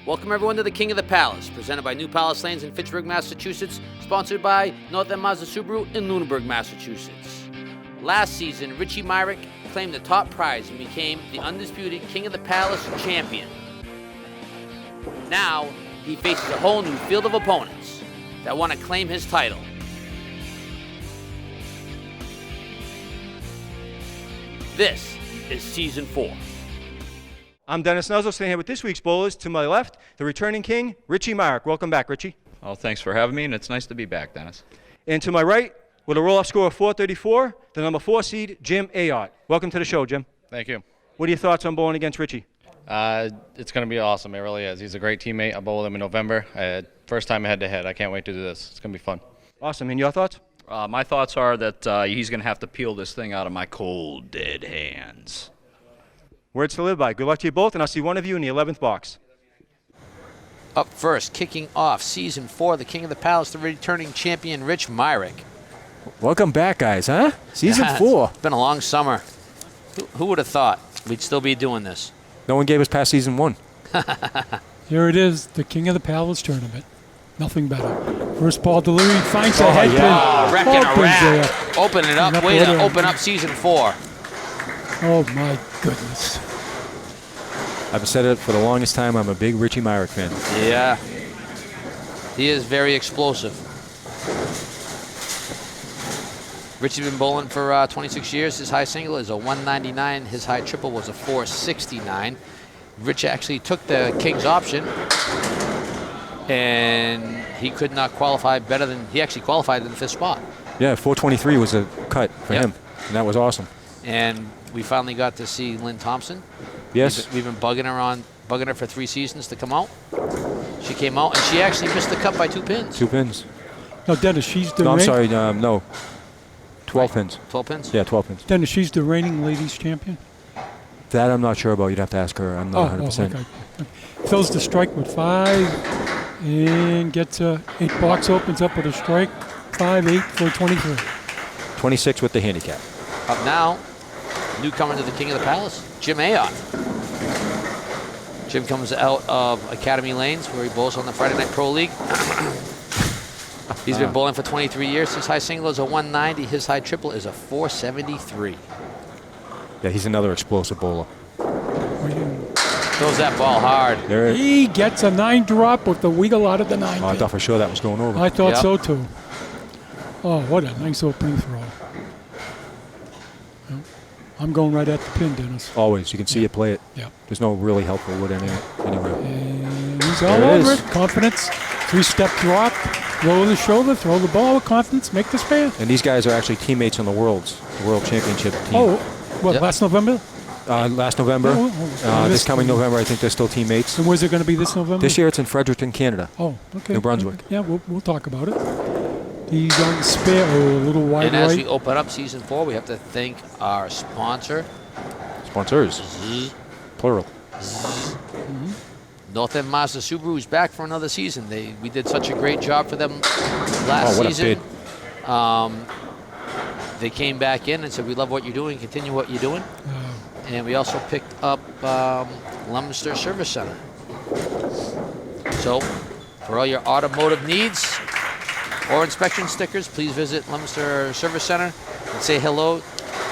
Welcome everyone to the King of the Palace, presented by New Palace Lanes in Fitchburg, Massachusetts, sponsored by North End Mazda Subaru in Lunenburg, Massachusetts. Last season, Richie Myrick claimed the top prize and became the undisputed King of the Palace champion. Now, he faces a whole new field of opponents that want to claim his title. This is Season 4. I'm Dennis Nuzzle, standing here with this week's bowlers. To my left, the returning king, Richie Myrick. Welcome back, Richie. Oh, thanks for having me, and it's nice to be back, Dennis. And to my right, with a roll-off score of 434, the number 4 seed, Jim Ayotte. Welcome to the show, Jim. Thank you. What are your thoughts on bowling against Richie? It's going to be awesome. It really is. He's a great teammate. I bowled him in November. First time head-to-head. I can't wait to do this. It's going to be fun. Awesome. And your thoughts? My thoughts are that he's going to have to peel this thing out of my cold, dead hands. Words to live by. Good luck to you both, and I'll see one of you in the 11th box. Up first, kicking off Season 4, the King of the Palace, the returning champion, Rich Myrick. Welcome back, guys, huh? Season 4. It's been a long summer. Who would have thought we'd still be doing this? No one gave us past Season 1. Here it is, the King of the Palace tournament. Nothing better. First ball delivery, finds a head pin. Wrecking a Opens rack. there. Open it up. Way to open up Season 4. Oh, my goodness. I've said it for the longest time. I'm a big Richie Myrick fan. Yeah. He is very explosive. Richie's been bowling for 26 years. His high single is a 199. His high triple was a 469. Rich actually took the King's option, and he could not qualify better than, he actually qualified in the 5th spot. Yeah, 423 was a cut for him, and that was awesome. And we finally got to see Lynn Thompson. Yes. We've been bugging her for 3 seasons to come out. She came out, and she actually missed the cut by 2 pins. 2 pins. No, Dennis, she's the No, I'm sorry, no. 12 pins. 12 pins? Yeah, 12 pins. Dennis, she's the reigning ladies champion. That I'm not sure about. You'd have to ask her. I'm not 100%. Okay. Fills the strike with 5 and gets 8 box, opens up with a strike. 5, 8 for 23. 26 with the handicap. Up now, newcomer to the King of the Palace, Jim Ayotte. Jim comes out of Academy Lanes, where he bowls on the Friday Night Pro League. He's been bowling for 23 years. His high single is a 190. His high triple is a 473. Yeah, he's another explosive bowler. Throws that ball hard. He gets a 9 drop with the wiggle out of the 9 I pin. thought for sure that was going over. I thought so, too. Oh, what a nice opening throw. I'm going right at the pin, Dennis. Always. You can see you play it. Yeah. There's no really helpful wood anywhere. And he's all over it. Confidence. 3-step drop. Roll the shoulder. Throw the ball with confidence. Make the span. And these guys are actually teammates on the World Championship team. Oh, what, last November? Last November. This coming November, I think they're still teammates. And where's it going to be this November? This year it's in Fredericton, Canada. Oh, okay. New Brunswick. Yeah, we'll talk about it. He's on the spare, a little wide And as right. we open up Season 4, we have to thank our sponsor. Sponsors. Plural. North End Mazda Subaru is back for another season. We did such a great job for them last what season. A bid. They came back in and said, we love what you're doing, continue what you're doing. And we also picked up Leominster Service Center. So for all your automotive needs or inspection stickers, please visit Leominster Service Center and say hello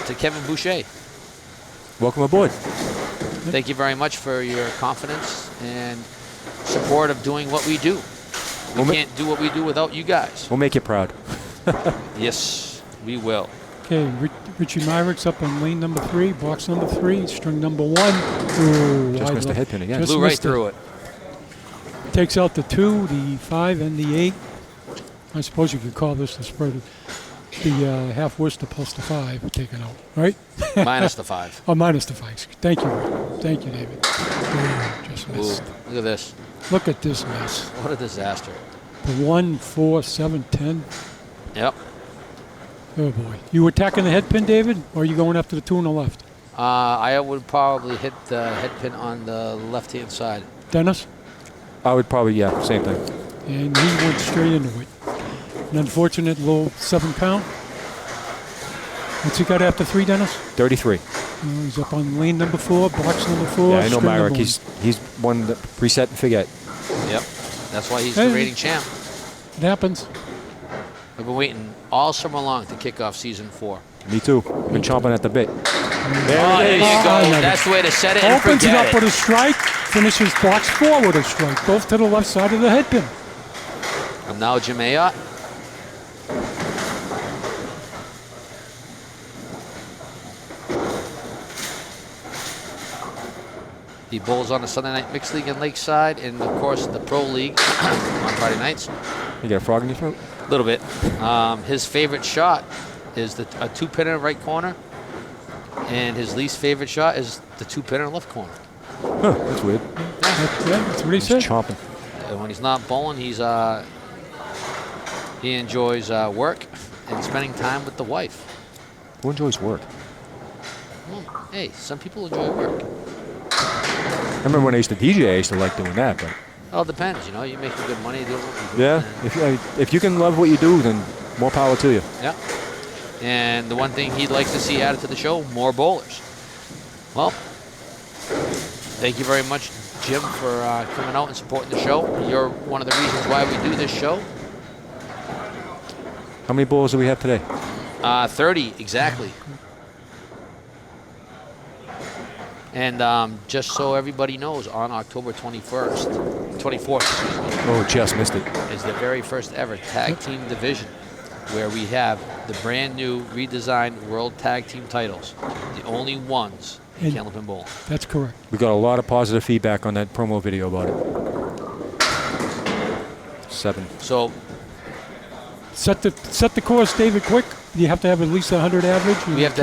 to Kevin Boucher. Welcome aboard. Thank you very much for your confidence and support of doing what we do. We can't do what we do without you guys. We'll make you proud. Yes, we will. Okay, Richie Myrick's up on lane number 3, box number 3, string number 1. Ooh, Just missed a head pin again. Blew right through it. Takes out the 2, the 5, and the 8. I suppose you could call this the spread. The half Worcester plus the 5 taken out, right? Minus the 5. Oh, minus the 5. Thank you, Rick. Thank you, David. Oh, just missed. Look at this. Look at this mess. What a disaster. The 1, 4, 7, 10. Yep. Oh, boy. You attacking the head pin, David, or are you going after the 2 on the left? I would probably hit the head pin on the left-hand side. Dennis? I would probably, yeah, same thing. And he went straight into it. An unfortunate little 7 count. What's he got after 3, Dennis? 33. He's up on lane number 4, box number 4. Yeah, I know string Myrick. number 1. He's won the preset and forget. Yep. That's why he's the reigning champ. It happens. I've been waiting all summer long to kick off season 4. Me too. Been chomping at the bit. There you go. That's the way to set it and Opens it forget up it. with a strike, finishes box 4 with a strike, both to the left side of the head pin. I'm now Jim Ayotte. He bowls on the Sunday Night Mixed League in Lakeside, and of course the Pro League on Friday nights. You got a frog in your throat? A little bit. His favorite shot is a 2-pinner right corner, and his least favorite shot is the 2-pinner left corner. Huh, that's weird. That's what he He's said. chomping. And when he's not bowling, he enjoys work and spending time with the wife. Who enjoys work? Well, hey, some people enjoy work. I remember when I used to DJ, I used to like doing that, but Well, it depends. You know, you're making good money doing what you do. yeah, if you can love what you do, then more power to you. Yeah. And the one thing he'd like to see added to the show, more bowlers. Well, thank you very much, Jim, for coming out and supporting the show. You're one of the reasons why we do this show. How many bowls do we have today? 30, exactly. And just so everybody knows, on October 24th, Oh, just missed it. is the very first ever tag team division where we have the brand new redesigned world tag team titles, the only ones in And- Candlepin Bowling. That's correct. We got a lot of positive feedback on that promo video about it. 7. So Set the course, David, quick. You have to have at least 100 average. you have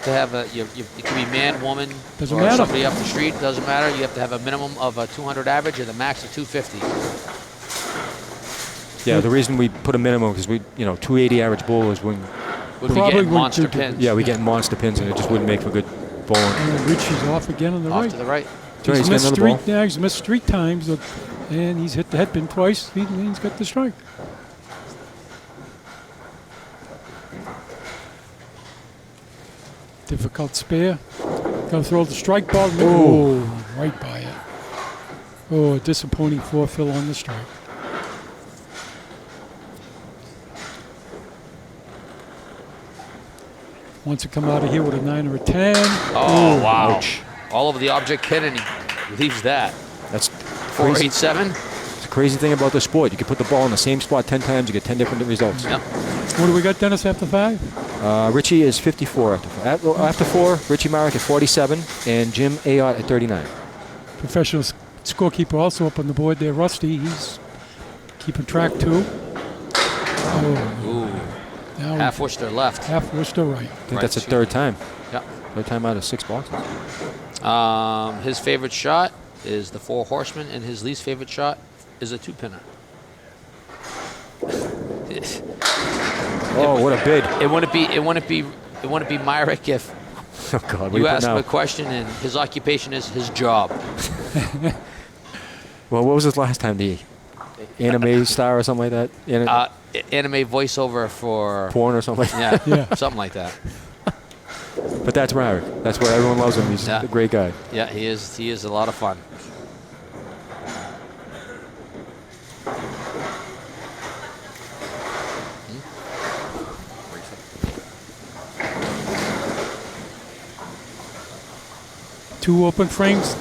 to have a, it can be man, woman, Doesn't or matter. somebody up the street. Doesn't matter. You have to have a minimum of a 200 average and a max of 250. Yeah, the reason we put a minimum because we, 280 average bowlers wouldn't. Would be Probably getting wouldn't monster do- pins. Yeah, we get monster pins and it just wouldn't make for good bowling. And Richie's off again on the Off right. to the right. Sorry, He's he's got missed another three. ball. Yeah, he's missed 3 times, and he's hit the head pin twice. He's got the strike. Difficult spare. Gonna throw the strike ball. Oh, right by it. Oh, a disappointing four-fill on the strike. Wants to come out of here with a 9 or a 10. Oh, wow. Ouch. All over the object pin, and he leaves that. That's crazy. 487. It's the crazy thing about the sport. You can put the ball in the same spot 10 times, you get 10 different results. Yep. What do we got, Dennis, after 5? Richie is 54 after 4. After 4, Richie Marek at 47 and Jim Ayotte at 39. Professional scorekeeper also up on the board there, Rusty. He's keeping track too. Oh, Ooh. now Half Worcester left. half Worcester right. I think that's the third time. Yep. Third time out of 6 boxes. His favorite shot is the 4 Horsemen, and his least favorite shot is a 2-pinner. Oh, what a bid. It wouldn't be Myrick if Oh, God. What you are ask putting him a out? question and his occupation is his job. Well, what was his last time? The anime star or something like that? Anime voiceover for Porn or something like that? yeah, Yeah. something like that. But that's Marek. That's why everyone loves him. He's Yeah. a great guy. Yeah, he is. He is a lot of fun. Two open frames.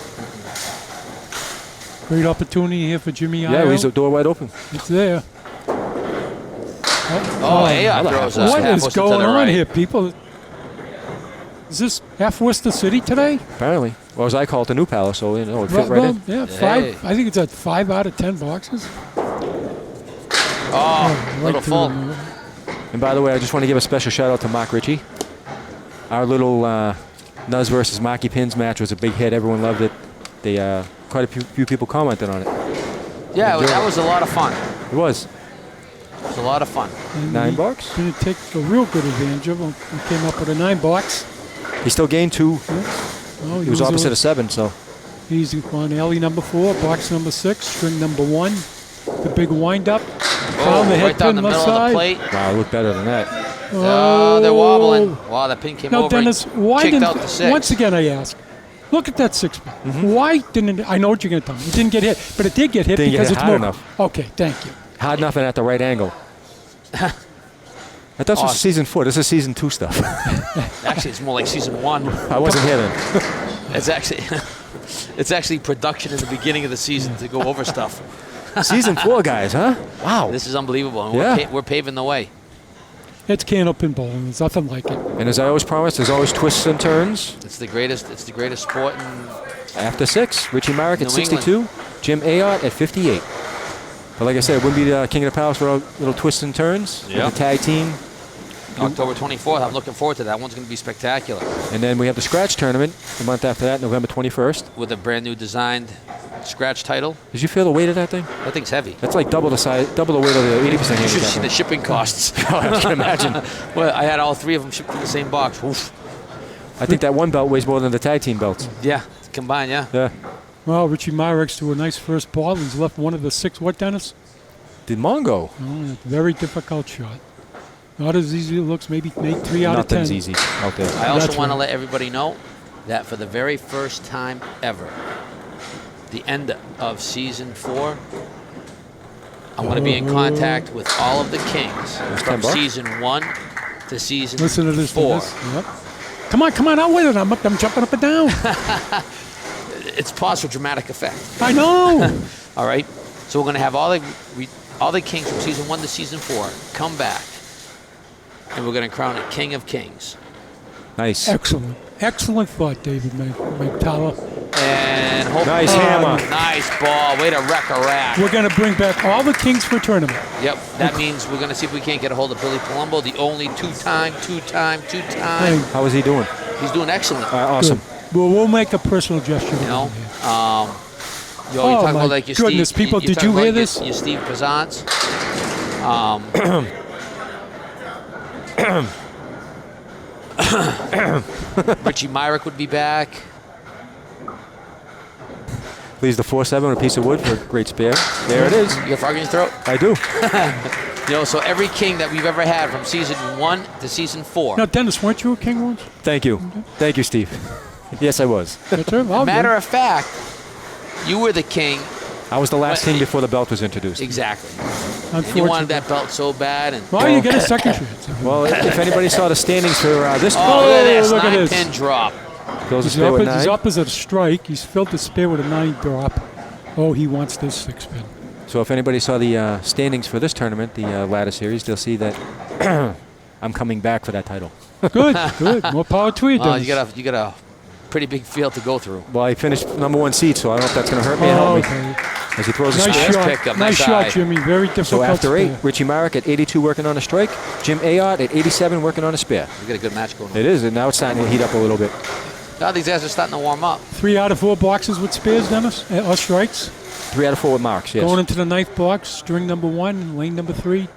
Great opportunity here for Jimmy Yeah, Io. he's the door wide open. It's there. Oh, Ayotte throws a What half is Worcester to going the on right. here, people? Is this half Worcester City today? Apparently. Or as I call it, the new palace, so it fit right in. Yeah, Hey. 5. I think it's at 5 out of 10 boxes. Oh, Right little to full. the- And by the way, I just want to give a special shout out to Mark Ritchie. Our little Nuz versus Maki Pins match was a big hit. Everyone loved it. They quite a few people commented on it. Yeah, that was a lot of fun. It was It was a lot of fun. And $9 he bucks. Didn't take a real good advantage of him. He came up with a 9 box. He still gained 2. Oh, He was opposite of 7, so He's on alley number 4, box number 6, string number 1. The big wind up. Oh, Found the head right down pin the left middle of the side. plate. wow, it looked better than that. Oh, they're wobbling. Wow, that pin came Now, over Dennis, and why kicked didn't? out the 6. Once again, I ask, Look at that six spin. Why didn't it? I know what you're going to tell me. It didn't get hit, but it did get hit Didn't get because hit it's hard more. enough. Okay, thank you. Hard enough and at the right angle. I thought this was season 4. This is season 2 stuff. Actually, it's more like season 1. I wasn't here then. It's actually production in the beginning of the season to go over stuff. Season 4, guys, huh? Wow. This is unbelievable. And Yeah. we're paving the way. It's Candlepin bowling. There's nothing like it. And as I always promised, there's always twists and turns. It's the greatest. It's the greatest sport. After 6, Richie Myrick at New 62, Jim Ayotte at 58. But like I said, it wouldn't be the King of the Palace without little twists and turns. Yeah. With the tag team. October 24th. I'm looking forward to that. One's going to be spectacular And then we have the Scratch Tournament the month after that, November 21st. with a brand new designed scratch title. Did you feel the weight of that thing? That thing's heavy. That's like double the size, double the weight of the 80% You should handicap see the one. shipping costs. I can imagine. Well, I had all 3 of them shipped in the same box. Oof. I think that one belt weighs more than the tag team belts. Yeah, combined. Yeah. Yeah. Well, Richie Myrick's to a nice first ball. He's left one of the 6. What, Dennis? Did Mongo? Oh, very difficult shot. Not as easy as it looks. Maybe make 3 out of 10. Nothing's easy out there. I also That's want to right. let everybody know that for the very first time ever, the end of season 4, I'm going to be in contact with all of the kings from $10. season 1 to season Listen to this. 4. Dennis. Yep. Come on, out with it. I'm jumping up and down. It's paused for dramatic effect. I know. All right. So we're going to have all the kings from season 1 to season 4 come back, and we're going to crown a king of kings. Nice. Excellent. Excellent thought, David McTalla. And hopefully, Nice hammer. Nice ball. Way to wreck a rack. We're going to bring back all the kings for tournament. Yep. That means we're going to see if we can't get a hold of Billy Palumbo, the only two-time. Hey, How is he doing? He's doing excellent. Awesome. well, we'll make a personal gesture. You know, over here. you Oh, talk my about like your goodness, Steve, people, you did talk you about hear your- this? Your Steve Pazance. Richie Myrick would be back. Leaves the 4-7 with a piece of wood for a great spare. There it is. You got frog in your throat? I do. You know, so every king that we've ever had from season 1 to season 4. Now, Dennis, weren't you a king once? Thank you. Thank you, Steve. Yes, I was. That's right. Well, Matter of fact, you were the king. I was the last king before the belt was introduced. Exactly. And you wanted that belt so bad. And Well, you get a second chance. Well, if anybody saw the standings for this oh, look at this. look at this. 9-pin drop. goes a He's spare with he's 9. opposite a strike. He's filled the spare with a 9 drop. Oh, he wants this 6 spin. So if anybody saw the standings for this tournament, the ladder series, they'll see that I'm coming back for that title. Good, good. More power to you, Dennis. You got a pretty big field to go through. Well, I finished #1 seed, so I don't know if that's going to hurt me or help me. Okay. As he throws a Nice spare. shot. pick up, Nice nice shot, eye. Jimmy. Very difficult. So after 8, spare. Richie Myrick at 82 working on a strike, Jim Ayotte at 87 working on a spare. We got a good match going on. It is, and now it's starting to heat up a little bit. Now these guys are starting to warm up. 3 out of 4 boxes with spares, Dennis, or strikes. 3 out of 4 with marks, yes. Going into the 9th box, string number 1, lane number 3.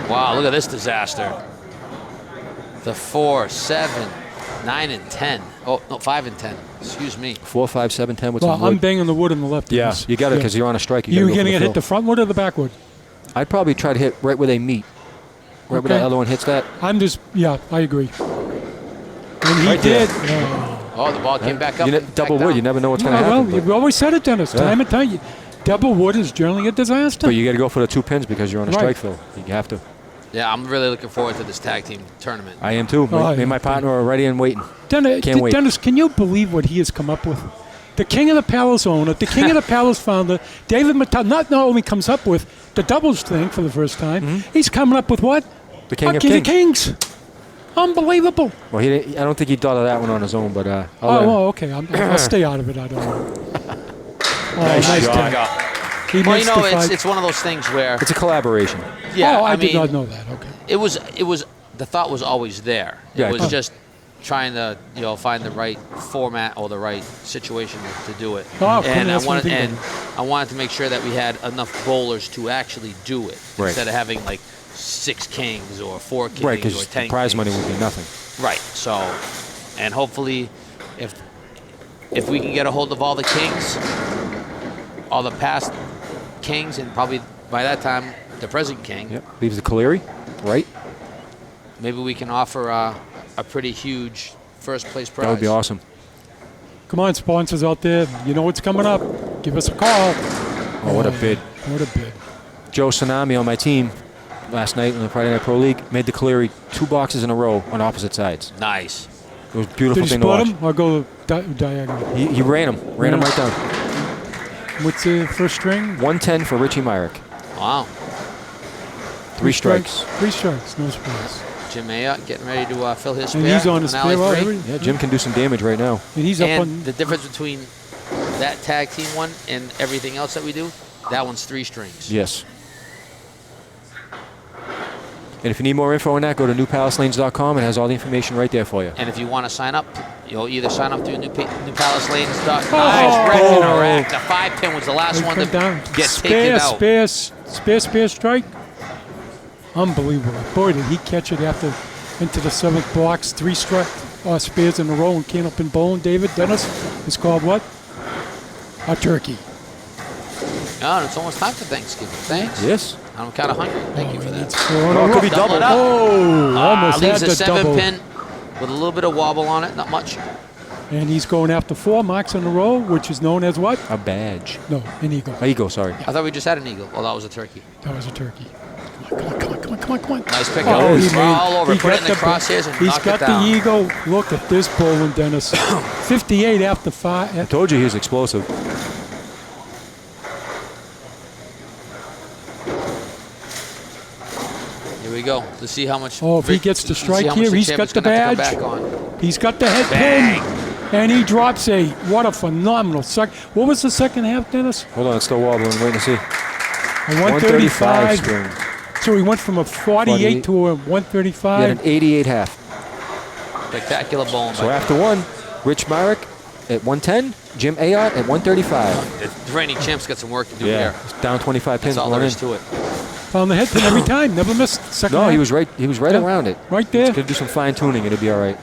Wow, look at this disaster. The 4, 7, 9, and 10. Oh, no, 5 and 10. Excuse me. 4, 5, 7, 10 with Well, some I'm wood. banging the wood on the left. Yeah, Dennis. you got it because you're on a strike. You gotta going to go for get hit the fill. front wood or the back wood? I'd probably try to hit right where they meet. Right where Okay. the other one hits that. I'm just, yeah, I agree. And he Right there. did. Oh, the ball came back up. You and double back wood, down. you never know what's going to well, happen. you've But, always said it, Dennis. Yeah. Time and time. Double wood is generally a disaster. but you got to go for the 2 pins because you're on a Right. strike fill. You have to. Yeah, I'm really looking forward to this tag team tournament. I am too. Me Oh, and my yeah. partner are ready and waiting. Dennis, Can't wait. Dennis, can you believe what he has come up with? The King of the Palace owner, the King of the Palace founder, David Mattel, not only comes up with the doubles thing for the first time, he's coming up with what? The King of King of Kings. Kings. Unbelievable. Well, I don't think he thought of that one on his own, but Oh, okay. I'll stay out of it. I don't know. Oh, nice shot. tag. He Well, you know, mystified- it's one of those things where, it's a collaboration. yeah, oh, I did mean, not know that. Okay. It was, the thought was always there. Yeah, It was oh. just trying to, find the right format or the right situation to do it. Oh, couldn't and ask for anything I wanted to make sure that we had enough bowlers to actually do it Right. instead of having like 6 kings or 4 kings Right, or because 10 prize kings. money would be nothing. Right. So, and hopefully, if we can get a hold of all the kings, all the past kings, and probably by that time the present king, Yep. Leaves the Caleri, right? maybe we can offer a a pretty huge first place prize. That would be awesome. Come on, sponsors out there. You know what's coming up. Give us a call. Oh, what a bid. What a bid. Joe Tsunami on my team last night in the Friday Night Pro League made the Cleary 2 boxes in a row on opposite sides. Nice. It was a beautiful Did he thing to split watch. them or go diagonal? He ran them right down. What's the first string? 110 for Richie Myrick. Wow. 3 strikes. 3 strikes, no strikes. Jim Ayotte getting ready to fill his spare. And he's on his alley spare three. already. Yeah, Jim can do some damage right now. And he's up And on. the difference between that tag team one and everything else that we do, that one's 3 strings. Yes. And if you need more info on that, go to newpalacelanes.com. It has all the information right there for you. And if you want to sign up, you'll either sign up through newpalacelanes.com. Nice wreck in a rack. The 5-pin was the last one to get taken out. Spare strike. Unbelievable. Boy, did he catch it after into the 7th box. 3 spares in a row and Candlepin bowling. David Dennis is called what? A turkey. Oh, and it's almost time for Thanksgiving. Thanks. Yes. I'm kind of hungry. Thank you for that. Oh, it could be Double double. it up. Oh, almost had Leaves a the double. 7-pin with a little bit of wobble on it. Not much. And he's going after 4 marks in a row, which is known as what? A badge. No, an eagle. Eagle, sorry. I thought we just had an eagle. Well, that was a turkey. That was a turkey. Come on. Nice pick Oh, out. he We're all over. he Put it got in the crosshairs and He's knock got it down. the eagle. Look at this bowling, Dennis. 58 after 5. I told you he was explosive. Here we go. Let's see how much. Oh, if he gets to strike let's see how much here, he's champ got is the gonna have to badge. come back on. He's got the head Bang. pin. And he drops a, what a phenomenal What was the second half, Dennis? Hold on, it's still wobbling. Waiting to see. A 135. string. So he went from a 48 to a He had 135. an 88 half. Spectacular bowling. So by after 1, Rich Myrick at 110, Jim Ayotte at 135. the reigning champ's got some work to do Yeah, here. it's down 25 pins. That's all one there is in. to it. Found the head pin every time. Never missed second No, half. he was right. He was right Yeah. around it. Right He's there. gonna do some fine tuning. It'll be all right.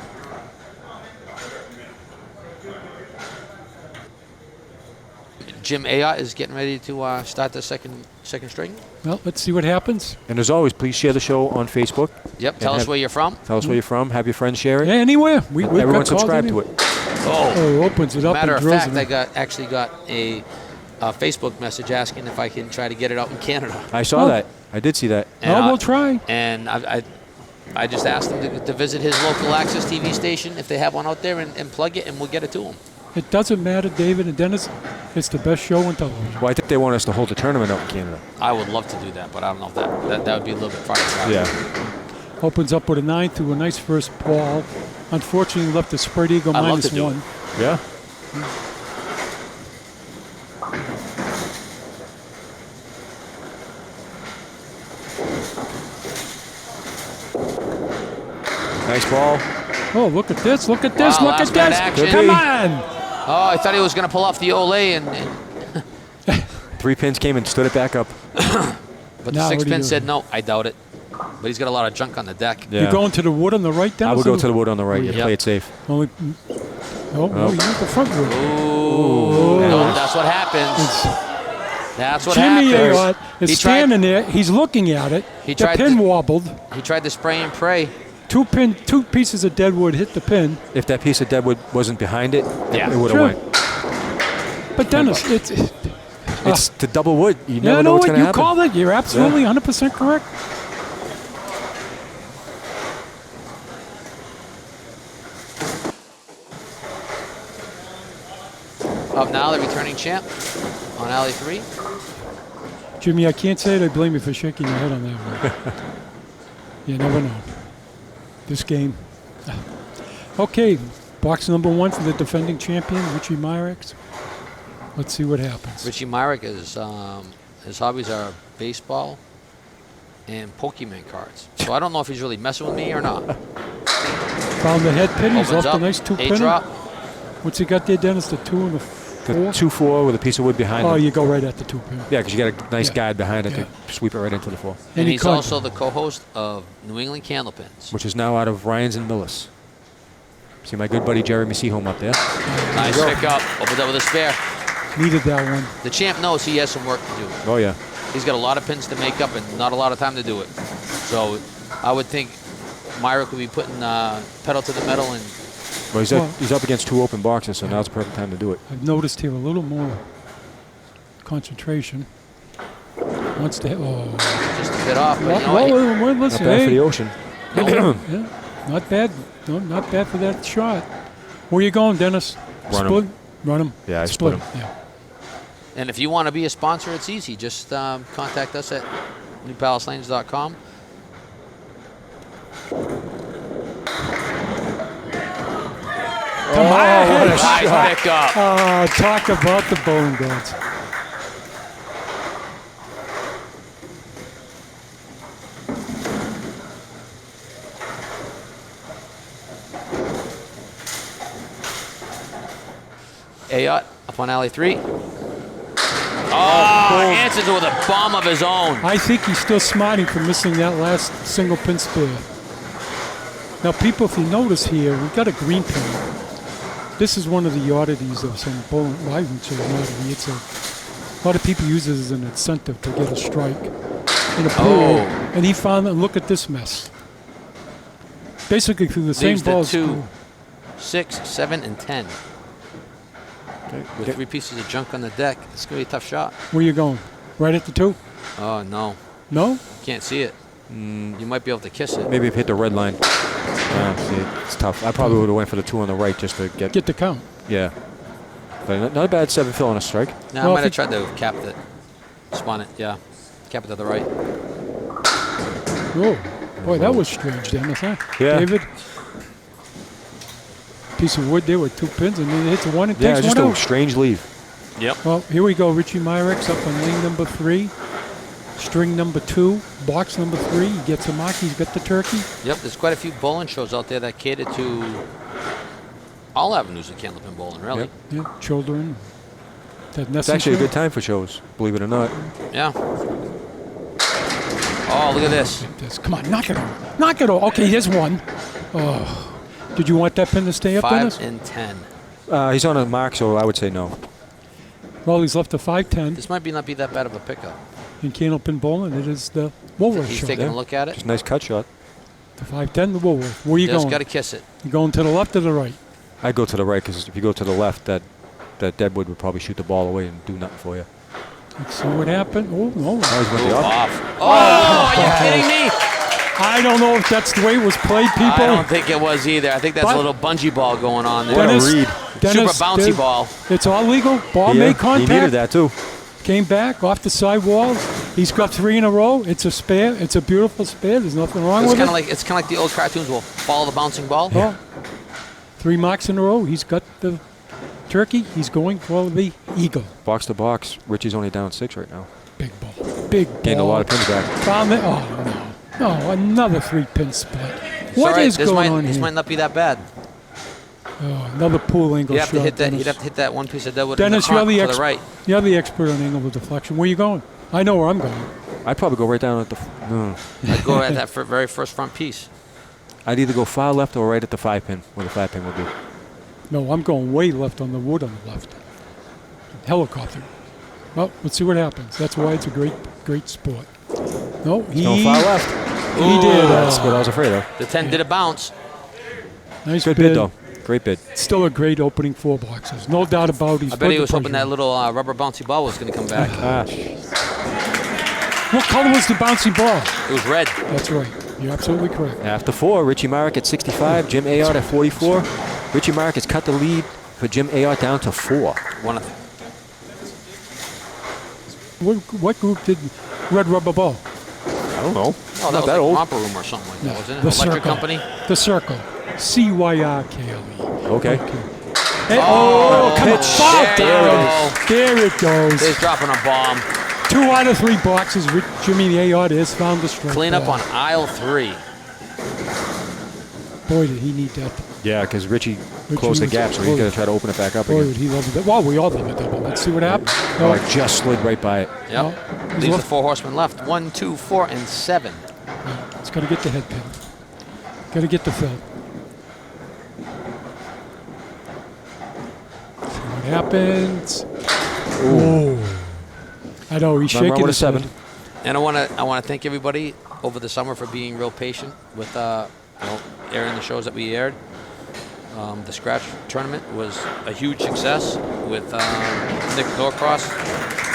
Jim Ayotte is getting ready to start the second string. Well, let's see what happens. And as always, please share the show on Facebook. Yep. Tell us where you're from. Tell us where you're from. Have your friends share it. Yeah, anywhere. We've Everyone got calls subscribe in to here. it. Oh, opens it up Matter and of drills fact, it. I actually got a Facebook message asking if I can try to get it out in Canada. I saw that. I did see that. And Oh, I- we'll try. And I just asked him to visit his local access TV station if they have one out there and plug it, and we'll get it to him. It doesn't matter, David and Dennis. It's the best show on television. Well, I think they want us to hold the tournament out in Canada. I would love to do that, but I don't know if that would be a little bit far. to try. Opens up with a 9 to a nice first ball. Unfortunately, left the spread eagle I'd love minus to do 1. Yeah. Nice ball. Oh, look at this. Look at this. Wow, Look at last minute this. action. Come on. Oh, I thought he was going to pull off the Olay, and 3 pins came and stood it back up. but Now the what 6 do you pin do? said no. I doubt it. But he's got a lot of junk on the deck. Yeah. You're going to the wood on the right, Dennis? I would go to the wood on the right. Yeah, Yep. play it safe. Only, no, you went the front wood. Ooh, no, that's what happens. That's what Jimmy happens. Ayotte is He tried- standing there. He's looking at it. He The tried pin to- wobbled. He tried to spray and pray. Two pieces of dead wood hit the pin. If that piece of deadwood wasn't behind it, Yeah. it would have Sure. went. But Dennis, it's It's the double wood. You yeah, never know no, what's what going to you happen. called it. You're absolutely 100% correct. Up now, the returning champ on alley 3. Jimmy, I can't say it. I blame you for shaking your head on that one. You never know. This game. Okay, box number 1 for the defending champion, Richie Myrick. Let's see what happens. Richie Myrick is his hobbies are baseball and Pokemon cards. So I don't know if he's really messing with me or not. Found the head pin. He's Opens off the up, nice 2 a pinner. drop. What's he got there, Dennis? The 2 and the 4? The 2-4 with a piece of wood behind Oh, it. you go right at the 2 pin. Yeah, because you got a nice Yeah. guide behind it Yeah. to sweep it right into the 4, And he he's caught- also the co-host of New England Candlepins. which is now out of Ryan's and Millis. See my good buddy Jeremy Seaholm up there. Nice pick up. Opens up with a spare. Needed that one. The champ knows he has some work to do. Oh, yeah. He's got a lot of pins to make up and not a lot of time to do it. So I would think Myrick will be putting pedal to the metal and Well, Well- he's up against 2 open boxes, so now's the perfect time to do it. I've noticed here a little more concentration. Wants to. just a bit off. But you know what? well, Not listen, bad for the hey, ocean. yeah, not bad. No, not bad for that shot. Where you going, Dennis? Run 'em. Split. Run him. Yeah, I split 'em. Yeah. And if you want to be a sponsor, it's easy. Just contact us at newpalacelines.com. Come on. Nice pickup. Oh, talk about the bowling gods. Ayotte up on alley 3. Oh, answers with a bomb of his own. I think he's still smarting for missing that last single pin spare. Now, people, if you notice here, we've got a green pin. This is one of the oddities of some bowling. Well, I wouldn't say an oddity. It's a lot of people use it as an incentive to get a strike in a pool. And he found that. Look at this mess. Basically, through the same Leaves the balls. 2, 6, 7, and 10. Okay. With 3 pieces of junk on the deck, it's going to be a tough shot. Where you going? Right at the 2? Oh, no. No? Can't see it. You might be able to kiss it. Maybe if hit the red line. See, it's tough. I probably would have went for the 2 on the right just to get. Get the count. Yeah. But not a bad 7 fill on a strike. No, Well, I might if have tried to cap it. Spun it, yeah. Cap it to the right. Oh, boy, that was strange, Dennis, huh? Yeah. David? Piece of wood there with 2 pins, and then it hits one and Yeah, takes just one a out. strange leave. Yep. Well, here we go. Richie Myrick's up on lane number 3. String number 2. Box number 3. He gets a mark. He's got the turkey. Yep, there's quite a few bowling shows out there that cater to all avenues of Candlepin bowling, really. Yep. Yeah, children. That It's actually a good time for shows, believe it or not. Yeah. Oh, look at this. Come on, knock it over. Knock it over. Okay, here's one. Oh. Did you want that pin to stay up, 5 Dennis? and 10. He's on a mark, so I would say no. Well, he's left a 5-10 This might not be that bad of a pickup. in Candlepin bowling. It is the Woolworth He's shot. taking yeah. a look at it. Just a nice cut shot. The 5-10, the Woolworth. Where you Just going? got to kiss it. You going to the left or the right? I'd go to the right because if you go to the left, that Deadwood would probably shoot the ball away and do nothing for you. Let's see what happened. Oh, no. Now he's went Ooh, the other. off. Oh, are you kidding me? I don't know if that's the way it was played, people. I don't think it was either. I think that's But- a little bungee ball going on there. What a Dennis, read. Dennis, Super bouncy ball. It's all legal. Ball Yeah, made he contact. needed that too. Came back off the sidewall. He's got 3 in a row. It's a spare. It's a beautiful spare. There's nothing wrong It's with kind it. of like the old cartoons will follow the bouncing ball. Oh, 3 marks in a row. He's got the turkey. He's going for the eagle. Box to box. Richie's only down 6 right now. Big ball. Big ball. Gained a lot of pins back. Found it. Oh, no. No, another 3-pin split. What Sorry, is going on This here? might not be that bad. Oh, another pool angle You have shot. to hit that. Dennis. You'd have to hit that one piece of deadwood Dennis, in the you're front the to the right. You're the expert on angle deflection. Where you going? I know where I'm going. I'd probably go right down at the. No. I'd go at that very first front piece. I'd either go far left or right at the 5 pin, where the 5 pin would be. No, I'm going way left on the wood on the left. Helicopter. Well, let's see what happens. That's why it's a great sport. No, he Going far left. He did. That's what I was afraid of. The 10 did a bounce. Nice Good bid though. Great bid. Still a great opening 4 boxes. No doubt about it. I bet he was hoping that little rubber bouncy ball was going to come back. What color was the bouncy ball? It was red. That's right. You're absolutely correct. After 4, Richie Myrick at 65, Jim Ayotte at 44. Richie Myrick has cut the lead for Jim Ayotte down to 4. What group did Red Rubber Ball? I don't know. Oh, that Not was that like old. Romper Room or something like that, wasn't it? The Electric Circle. Company. The Circle. CYRKLE. Okay. Hey, oh, come on. pitch. Fall There you down. go. There it goes. He's dropping a bomb. 2 out of 3 boxes. Jimmy Ayotte has found the strike. Clean up ball. on aisle 3. Boy, did he need that. Yeah, because Richie Richie closed the was gap, so he's close. going to try to open it back up Boy, again. would he love it. Well, we all love it double. Let's see what happens. Oh, it just slid right by it. Yep. No, he's Leaves the left. 4 horsemen left. 1, 2, 4, and 7. It's got to get the head pin. Got to get the fill. See what happens. Oh. I know, he's Run shaking with a his head. 7. And I want to thank everybody over the summer for being real patient with our airing the shows that we aired. The scratch tournament was a huge success with Nick Norcross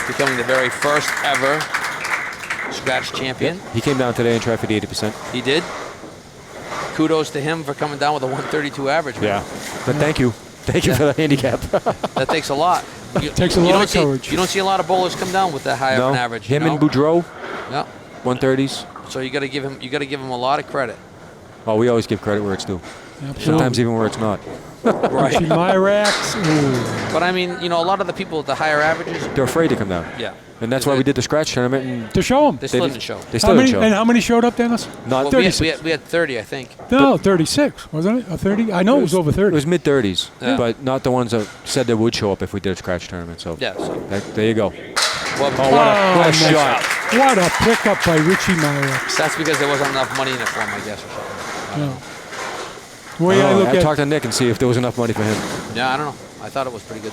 becoming the very first ever scratch champion. He came down today and tried for the 80%. He did. Kudos to him for coming down with a 132 average. Man. Yeah, but thank you. Thank you for the handicap. That takes a lot. Takes a lot of courage. You don't see a lot of bowlers come down with that high of an average. Him and Boudreau, Yeah. 130s. So you got to give him a lot of credit. Oh, we always give credit where it's due. Absolutely. Sometimes even where it's not. Right. Richie Myrax. Ooh. But I mean, a lot of the people with the higher averages, They're afraid to come down. yeah. And that's why we did the scratch tournament. And To show him. They still didn't show. they still didn't show. And how many showed up, Dennis? Not Well, we 36. had 30, I think. No, 36, wasn't it? 30? I know it was over 30. It was mid-30s, Yeah. but not the ones that said they would show up if we did a scratch tournament. So Yeah. So, there you go. well, what a nice. shot. What a pickup by Richie Myrax. that's because there wasn't enough money in it for him, I guess, or something. Yeah. The way I look I at talked to Nick and see if there was enough money for him. Yeah, I don't know. I thought it was pretty good.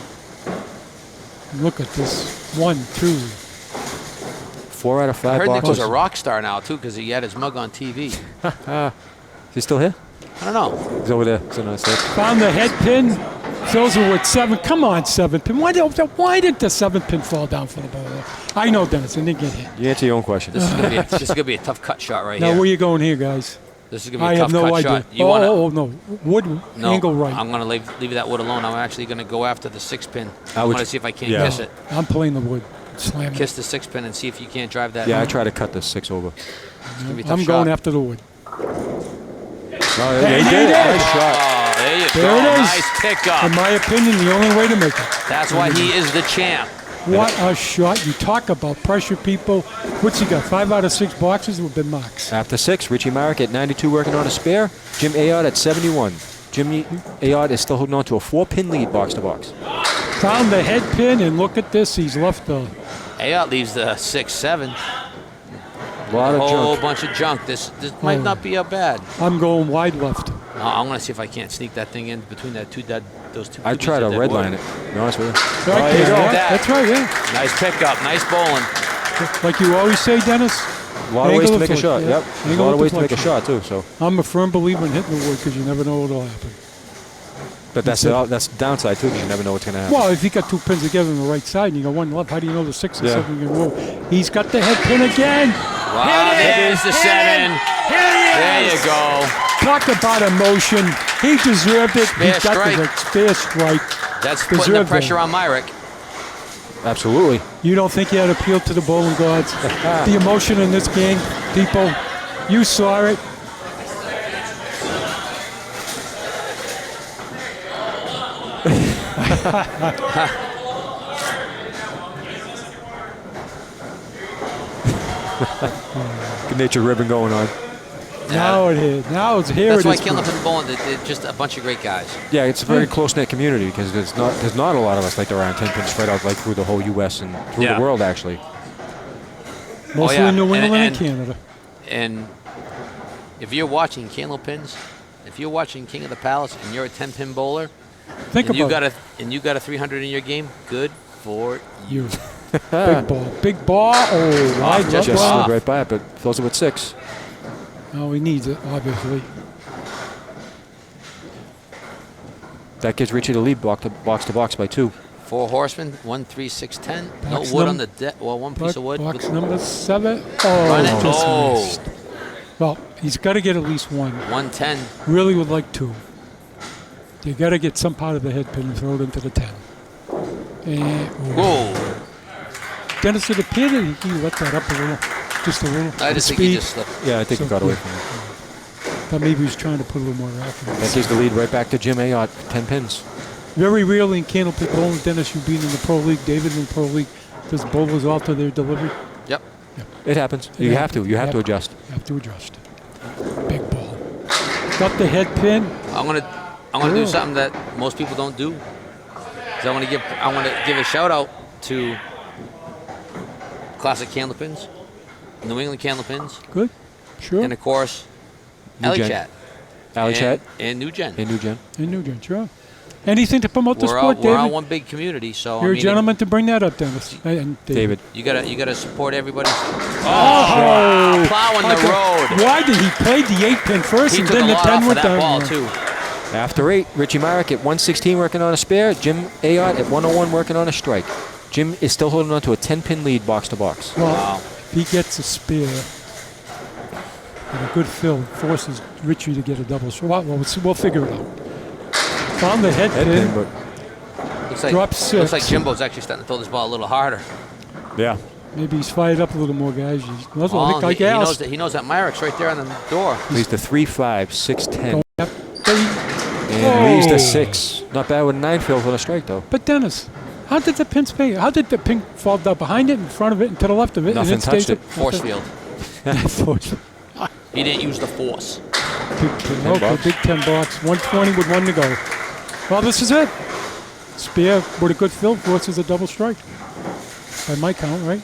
this. 1, 2. 4 out of 5 I heard Nick boxes. was a rock star now too, because he had his mug on TV. Is he still here? I don't know. He's over there. He's on the stage. Found the head pin. Those are with 7. Come on, 7 pin. Why did the 7 pin fall down for the bowler? I know, Dennis. It didn't get hit. You answer your own question. This is gonna be a tough cut shot right Now, here. where you going here, guys? This is gonna be I a tough have no cut idea. shot. You wanna? No. Wood No, angle right. I'm gonna leave that wood alone. I'm actually gonna go after the 6 pin. I I'm would- gonna see if I can't yeah. kiss it. I'm playing the wood. Slam it. Kiss the 6 pin and see if you can't drive that. Yeah, I try to cut the 6 over. It's gonna be a tough I'm shot. going after the wood. No, Hey, he he did it. did. Nice shot. Oh, there you There go. it is. Nice pickup. In my opinion, the only way to make it. That's why he is the champ. What a shot. You talk about pressure, people. What's he got? 5 out of 6 boxes with been marks. After 6, Richie Myrick at 92 working on a spare. Jim Ayotte at 71. Jim Ayotte is still holding on to a 4-pin lead box to box. Found the head pin, and look at this. He's left the Ayotte leaves the 6-7. A lot A of whole junk. bunch of junk. This might not be bad. I'm going wide left. I'm gonna see if I can't sneak that thing in between those two. I'd try to redline it, to be honest with you. Right there you there. go. Yeah, that's right, yeah. Nice pickup. Nice bowling. Like you always say, Dennis, A lot of ways Angle to of make a flick, shot. yeah. Yep. A Angle lot of of ways to make a deflection. shot, too. So, I'm a firm believer in hitting the wood because you never know what'll happen. but that's the downside, too, because you never know what's going to happen. Well, if you got 2 pins together on the right side and you got 1 left, how do you know the 6 and Yeah. 7 can roll? He's got the head pin again. Wow, there's the 7. There you go. Talk about emotion. He deserved it. Spare He got strike. the spare strike. That's putting the Deserved pressure that. on Myrick. Absolutely. You don't think he had appealed to the bowling gods? The emotion in this game, people, you saw it. Good natured ribbon going on. Now it is. Now it's here. That's it why is. Candlepin Bowling, they're just a bunch of great guys. Yeah, it's a very close-knit community because there's not a lot of us like there are in 10 pins spread out like through the whole U.S. and through Yeah. the world, actually. Mostly Oh, yeah. in New England and, And- Canada. And if you're watching Candlepins, if you're watching King of the Palace and you're a 10-pin bowler, Think and you about got a 300 in your game, good for you. Big ball. Big ball. Oh, wide just left Just ball. off. slid right by it, but fills it with 6. Oh, he needs it, obviously. That gives Richie the lead box to box by 2. 4 horsemen, 1, 3, 6, 10. No Box wood num- on the deck. Well, one piece of wood. Box Look- number 7. Run Oh, it. just Oh. missed. Well, he's got to get at least 1. 110. Really would like 2. You got to get some part of the head pin and throw it into the 10. And, Whoa. Dennis, it appeared that he let that up a little. Just a little. I The just think he speed. just slipped. Yeah, I think So, he got away yeah. from it. Thought maybe he was trying to put a little more That accuracy. gives the lead right back to Jim Ayotte, 10 pins. Very rarely in Candlepin bowling, Dennis, you being in the pro league, David in the pro league, does bowlers alter their delivery? Yep. It happens. It You happens. have to. You have to Yep. adjust. You have to adjust. Big ball. Got the head pin. I'm gonna do Oh. something that most people don't do. I want to give a shout out to Classic Candlepins, New England Candlepins, Good. Sure. and of course, New Alley Gen. Chat. Alley and, Chat and New Gen. and New Gen. And Nugent, sure. Anything to promote the We're sport, all David? one big community, so You're I a mean, gentleman to bring that up, Dennis. And David. You gotta support everybody. Oh, Plowing the road. Why did he play the 8-pin first He and took a then the lot 10 off of with that the ball too. After 8, Richie Myrick at 116 working on a spare. Jim Ayotte at 101 working on a strike. Jim is still holding on to a 10-pin lead box to box. Well, Wow. if he gets a spear and a good fill, forces Richie to get a double shot. Well, we'll figure it out. Found the head Head pin. pin, but Drop 6. Looks like Jimbo's actually starting to throw this ball a little harder. yeah. Maybe he's fired up a little more, guys. Well, he knows that Myrick's right there on the door. Leads to 3-5, 6-10. Yep. And leads to 6. Not bad with a 9 fill on a strike, though. But Dennis, how did the pin spin? How did the pin fall down behind it, in front of it, and to the left of it? Nothing and touched it. Force field. Force. He didn't use the force. Big 10. Okay, bucks. big 10 bucks. 120 with 1 to go. Well, this is it. Spear with a good fill forces a double strike. By my count, right?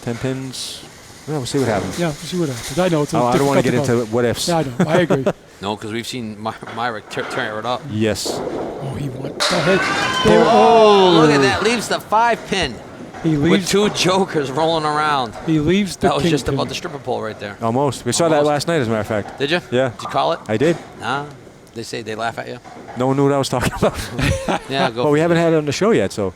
10 pins. Well, we'll see what happens. Yeah, we'll see what happens. I know it's. I don't want to get difficult into what ifs. Yeah, I know. I agree. No, because we've seen Myrick tear it up. Yes. Oh, he won. Go ahead. There, Oh, look at that. Leaves the 5-pin He with leaves. 2 jokers rolling around. He leaves the That was king just pin. about the stripper pole right there. Almost. We saw that Almost. last night, as a matter of fact. Did you? Yeah. Did you call it? I did. Nah. They say they laugh at you. No one knew what I was talking about. Yeah, go. Well, we haven't had it on the show yet, so.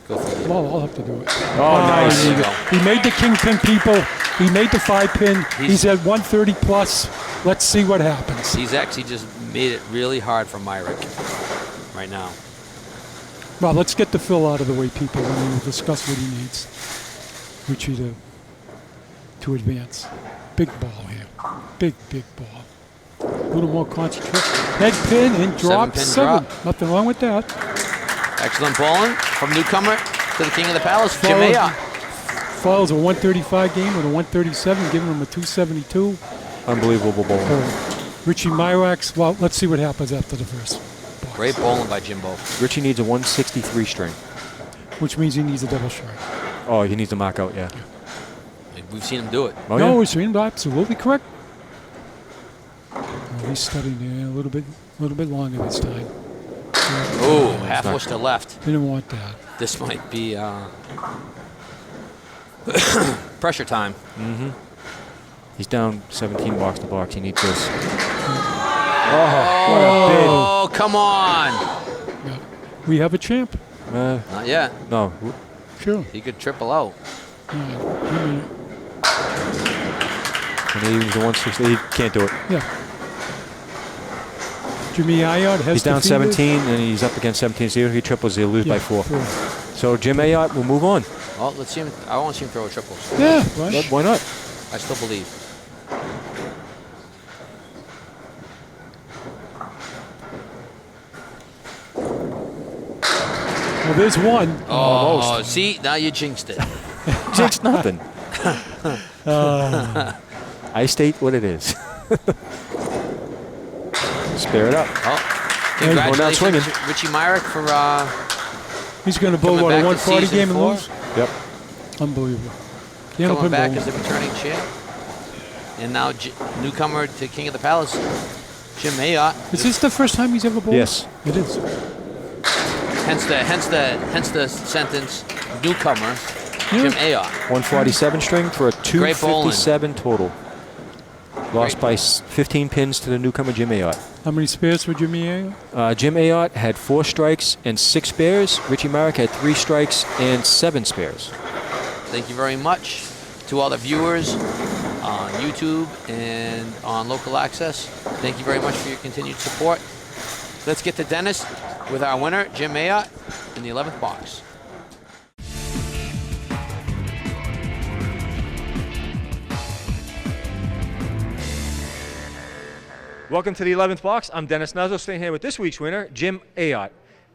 Go for it. Well, I'll have to do it. Oh, nice. There you go. He made the kingpin, people. He made the 5-pin. He's at 130 plus. Let's see what happens. He's actually just made it really hard for Myrick right now. Well, let's get the fill out of the way, people, and we'll discuss what he needs. Richie to advance. Big ball here. Big ball. A little more concentration. Head pin and drop 7-pin 7. drop. Nothing wrong with that. Excellent bowling from newcomer to the king of the palace, Jim Followed- Ayotte. Follows a 135 game with a 137, giving him a 272. Unbelievable ball. Richie Myrax, well, let's see what happens after the first box. Great bowling by Jimbo. Richie needs a 163 string. Which means he needs a double strike. Oh, he needs to mark out, yeah. We've seen him do it. Oh, No, yeah? he's absolutely correct. Oh, he's studying there a little bit longer this time. Ooh, half push to left. Didn't want that. This might be pressure time. He's down 17 box to box. He needs this. Oh, come on. Yeah. We have a champ. Not yet. No. Sure. He could triple out. Yeah. And he was the 160. He can't do it. Yeah. Jimmy Ayotte has He's down defeated- 17, and he's up against 17. So if he triples, he'll lose by 4. So Jim Ayotte will move on. Well, let's see him. I want to see him throw a triples. Yeah, But right. why not? I still believe. Well, there's one. Oh, see, now you jinxed it. Jinx nothing. I state what it is. Spare it up. Oh, going down swinging. congratulations, Richie Myrick, for He's going to bowl, coming what, a back to 140 season game and 4. lose? Yep. Unbelievable. Coming Candlepin back bowling. as the returning champ. And now newcomer to King of the Palace, Jim Ayotte. Is this the first time he's ever bowled? Yes. It is. Hence the sentence, newcomer, Jim Ayotte. 147 string for a Great bowling. 257 total. Lost by 15 pins to the newcomer Jim Ayotte. How many spares for Jimmy Ayotte? Jim Ayotte had 4 strikes and 6 spares. Richie Myrick had 3 strikes and 7 spares. Thank you very much to all the viewers on YouTube and on Local Access. Thank you very much for your continued support. Let's get to Dennis with our winner, Jim Ayotte, in the 11th box. Welcome to the 11th box. I'm Dennis Nuzzle, staying here with this week's winner, Jim Ayotte.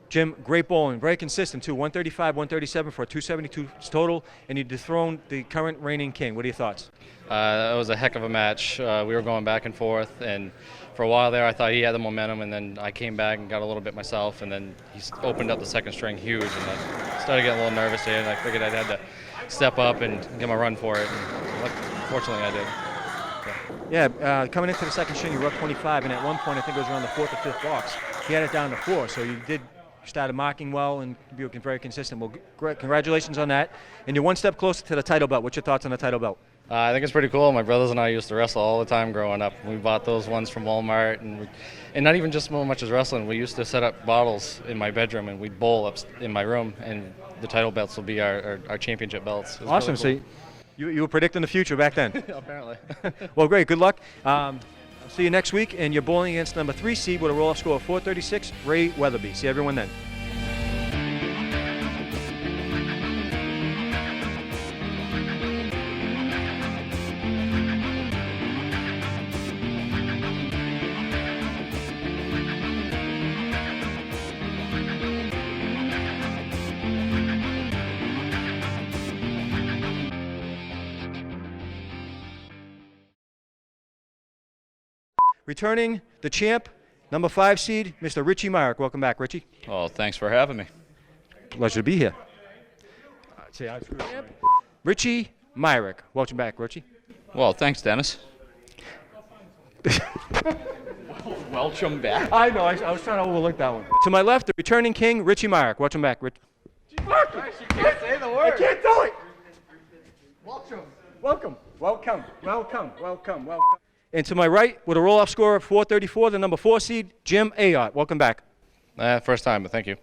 Jim, great bowling, very consistent too. 135, 137 for a 272 total, and you dethroned the current reigning king. What are your thoughts? It was a heck of a match. We were going back and forth, and for a while there I thought he had the momentum, and then I came back and got a little bit myself, and then he opened up the second string huge, and I started getting a little nervous here, and I figured I'd had to step up and give him a run for it, and fortunately I did. Yeah, coming into the second string, you were up 25, and at one point I think it was around the 4th or 5th box, he had it down to 4. So you did started marking well and be very consistent. Well, congratulations on that. And you're one step closer to the title belt. What's your thoughts on the title belt? I think it's pretty cool. My brothers and I used to wrestle all the time growing up. We bought those ones from Walmart, and not even just so much as wrestling. We used to set up bottles in my bedroom, and we'd bowl up in my room, and the title belts will be our championship belts. Awesome. Really cool. So you were predicting the future back then. Apparently. Well, great. Good luck. I'll see you next week, and you're bowling against number 3 seed with a roll-off score of 436, Ray Weatherby. See everyone then. Returning the champ, number 5 seed, Mr. Richie Myrick. Welcome back, Richie. Oh, thanks for having me. Pleasure to be here. Richie Myrick. Welcome back, Richie. Well, thanks, Dennis. Welcome back. I know. I was trying to overlook that one. To my left, the returning king, Richie Myrick. Welcome back, Rich. You can't say the word. I can't do it. Welcome. Welcome. Welcome. Welcome. Welcome. Welcome. And to my right, with a roll-off score of 434, the number 4 seed, Jim Ayotte. Welcome back. First time, but thank you.